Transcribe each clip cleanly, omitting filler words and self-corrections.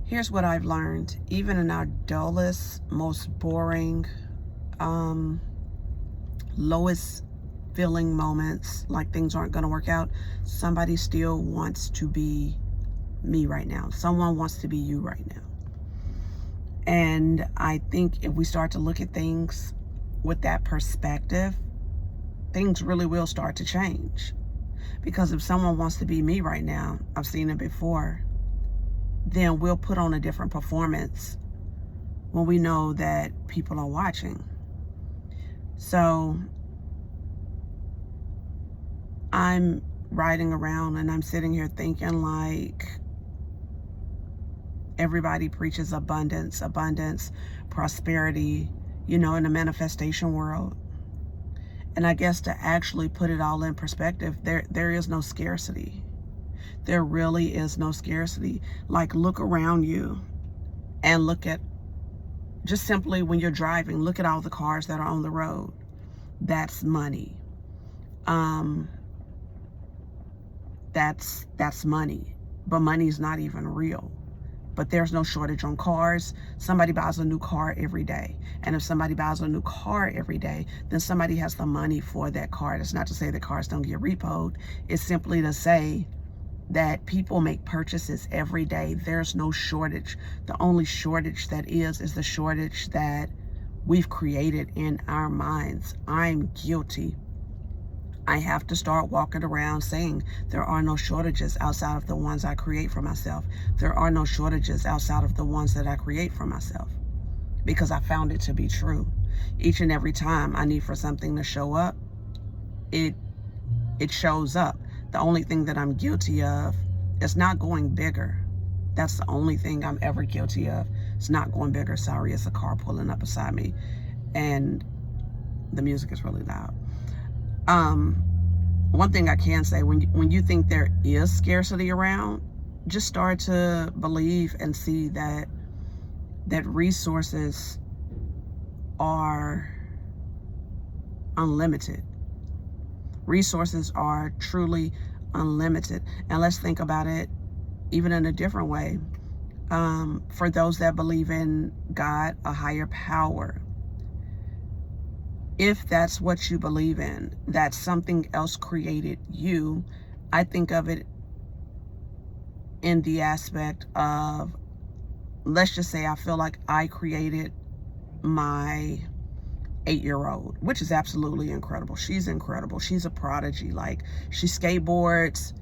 Here's what I've learned. Even in our dullest, most boring, lowest feeling moments, like things aren't going to work out, somebody still wants to be me right now. Someone wants to be you right now. And I think if we start to look at things with that perspective, things really will start to change. Because if someone wants to be me right now, I've seen it before, then we'll put on a different performance when we know that people are watching. So I'm riding around and I'm sitting here thinking, like, everybody preaches abundance, prosperity, in the manifestation world. And I guess to actually put it all in perspective, there is no scarcity. There really is no scarcity. Like, look around you and look at, just simply when you're driving, look at all the cars that are on the road. That's money. That's money. But money's not even real. But there's no shortage on cars. Somebody buys a new car every day. And if somebody buys a new car every day, then somebody has the money for that car. That's not to say that cars don't get repoed. It's simply to say that people make purchases every day. There's no shortage. The only shortage that is the shortage that we've created in our minds. I'm guilty. I have to start walking around saying there are no shortages outside of the ones I create for myself. There are no shortages outside of the ones that I create for myself, because I found it to be true. Each and every time I need for something to show up, it shows up. The only thing that I'm guilty of is not going bigger. That's the only thing I'm ever guilty of. It's not going bigger. Sorry, it's a car pulling up beside me and the music is really loud. One thing I can say, when you think there is scarcity around, just start to believe and see that resources are unlimited. Resources are truly unlimited. And let's think about it even in a different way. For those that believe in God, a higher power, if that's what you believe in, that something else created you, I think of it in the aspect of, let's just say I feel like I created my 8-year-old, which is absolutely incredible. She's incredible. She's a prodigy. Like, she skateboards.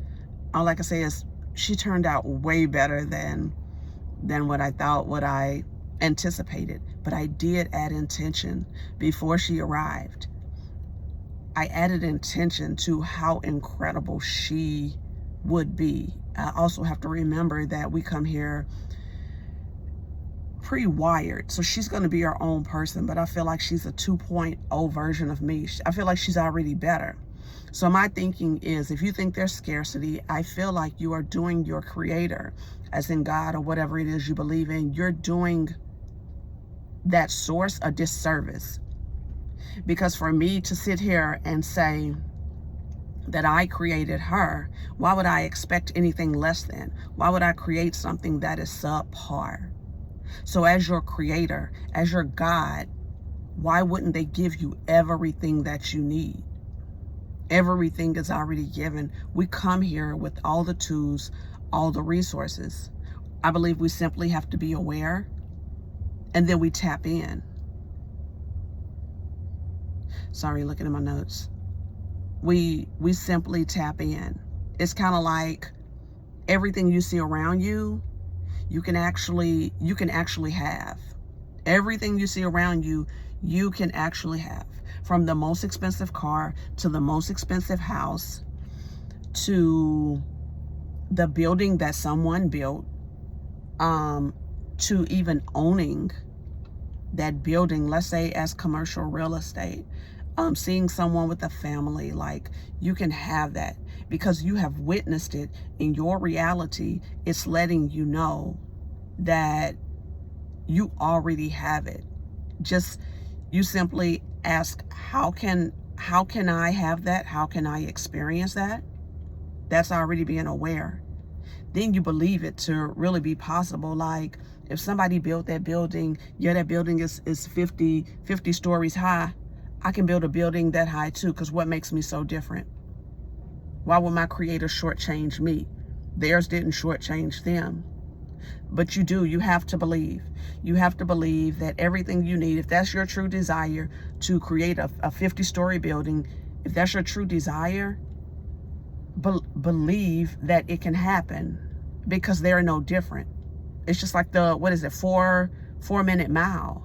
All I can say is she turned out way better than what I thought, what I anticipated. But I did add intention before she arrived. I added intention to how incredible she would be. I also have to remember that we come here pre-wired, so she's going to be her own person, but I feel like she's a 2.0 version of me. I feel like she's already better. So my thinking is, if you think there's scarcity, I feel like you are doing your creator, as in God or whatever it is you believe in, you're doing that source a disservice. Because for me to sit here and say that I created her, why would I expect anything less than? Why would I create something that is subpar? So as your creator, as your God, why wouldn't they give you everything that you need? Everything is already given. We come here with all the tools, all the resources. I believe we simply have to be aware, and then we tap in. Sorry, looking at my notes. We simply tap in. It's kind of like everything you see around you, you can actually have. Everything you see around you, you can actually have. From the most expensive car to the most expensive house to the building that someone built, to even owning that building, let's say as commercial real estate, seeing someone with a family, like, you can have that because you have witnessed it in your reality. It's letting you know that you already have it. Just, you simply ask, how can I have that? How can I experience that? That's already being aware. then you believe it to really be possible. Like if somebody built that building, yeah, that building is 50 stories high. I can build a building that high too, because what makes me so different? Why would my creator shortchange me? Theirs didn't shortchange them. But you do, you have to believe. You have to believe that everything you need, if that's your true desire to create a 50-story building, if that's your true desire, believe that it can happen, because they're no different. It's just like the, what is it, 4-minute mile.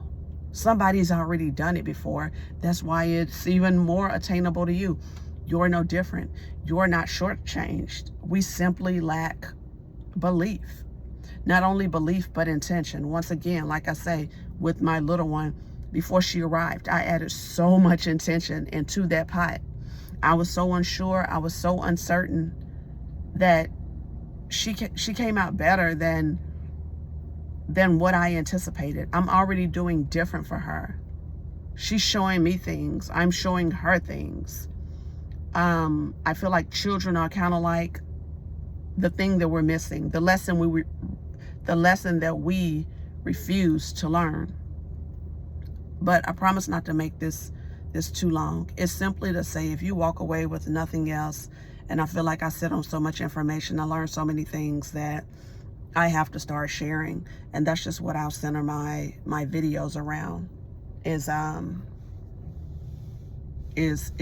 Somebody's already done it before. That's why it's even more attainable to you. You're no different. You're not shortchanged. We simply lack belief. Not only belief, but intention. Once again, like I say, with my little one, before she arrived, I added so much intention into that pot. I was so unsure. I was so uncertain that she came out better than what I anticipated. I'm already doing different for her. She's showing me things. I'm showing her things. I feel like children are kind of like the thing that we're missing, the lesson that we refuse to learn. But I promise not to make this too long. It's simply to say, if you walk away with nothing else, and I feel like I sit on so much information, I learned so many things that I have to start sharing, and that's just what I'll center my videos around, is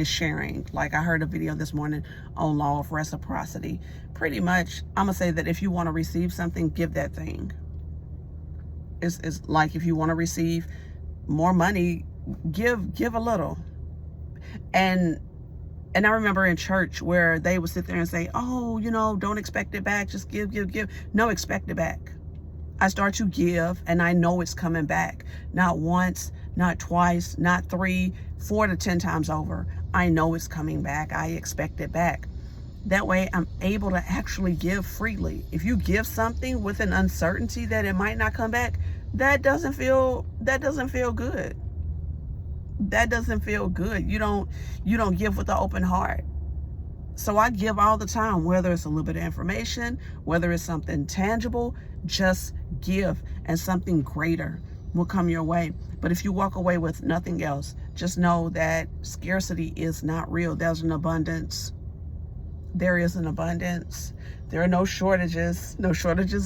sharing. Like I heard a video this morning on law of reciprocity. Pretty much, I'm gonna say that if you want to receive something, give that thing. It's like if you want to receive more money, give a little. And I remember in church where they would sit there and say, oh, you know, don't expect it back, just give. No, expect it back. I start to give, and I know it's coming back. Not once, not twice, not 3, 4 to 10 times over. I know it's coming back. I expect it back. That way I'm able to actually give freely. If you give something with an uncertainty that it might not come back, that doesn't feel good. That doesn't feel good. You don't give with an open heart. So I give all the time, whether it's a little bit of information, whether it's something tangible, just give, and something greater will come your way. But if you walk away with nothing else, just know that scarcity is not real. There's an abundance. There is an abundance. There are no shortages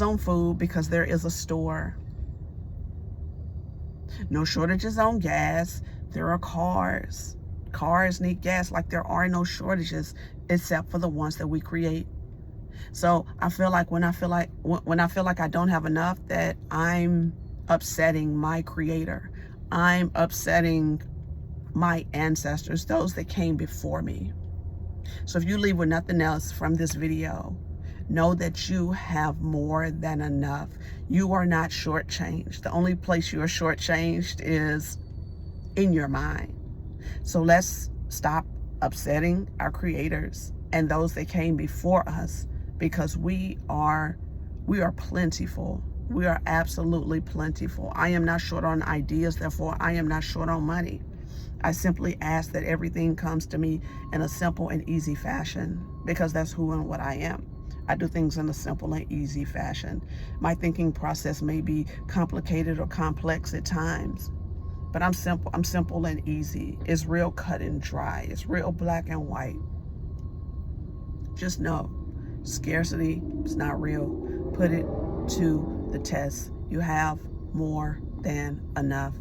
on food, because there is a store. No shortages on gas. There are cars. Cars need gas. Like there are no shortages except for the ones that we create. So I feel like when I feel like I don't have enough, that I'm upsetting my creator. I'm upsetting my ancestors, those that came before me. So if you leave with nothing else from this video, know that you have more than enough. You are not shortchanged. The only place you are shortchanged is in your mind. So let's stop upsetting our creators and those that came before us, because we are plentiful. We are absolutely plentiful. I am not short on ideas, therefore I am not short on money. I simply ask that everything comes to me in a simple and easy fashion, because that's who and what I am. I do things in a simple and easy fashion. My thinking process may be complicated or complex at times, but I'm simple and easy. It's real cut and dry. It's real black and white. Just know, scarcity is not real. Put it to the test. You have more than enough.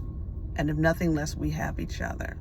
And if nothing less, we have each other.